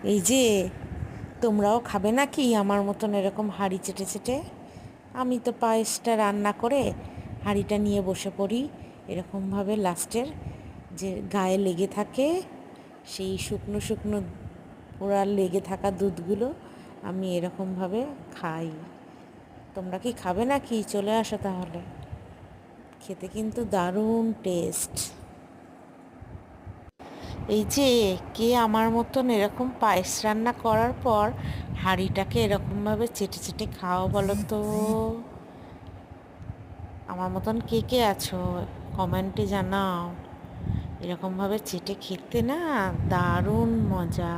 এই যে তোমরাও খাবে নাকি আমার মতন এরকম হাঁড়ি চেটে চেটে? আমি তো পায়েসটা রান্না করে হাঁড়িটা নিয়ে বসে পড়ি এরকমভাবে, লাস্টের যে গায়ে লেগে থাকে সেই শুকনো শুকনো পোড়া লেগে থাকা দুধগুলো আমি এরকমভাবে খাই। তোমরা কি খাবে নাকি? চলে আসো তাহলে, খেতে কিন্তু দারুণ টেস্ট। এই যে কে আমার মতন এরকম পায়েস রান্না করার পর হাঁড়িটাকে এরকমভাবে চেটে চেটে খাও বলো তো? আমার মতন কে কে আছো কমেন্টে জানাও। এরকমভাবে চেটে খেতে না দারুণ মজা।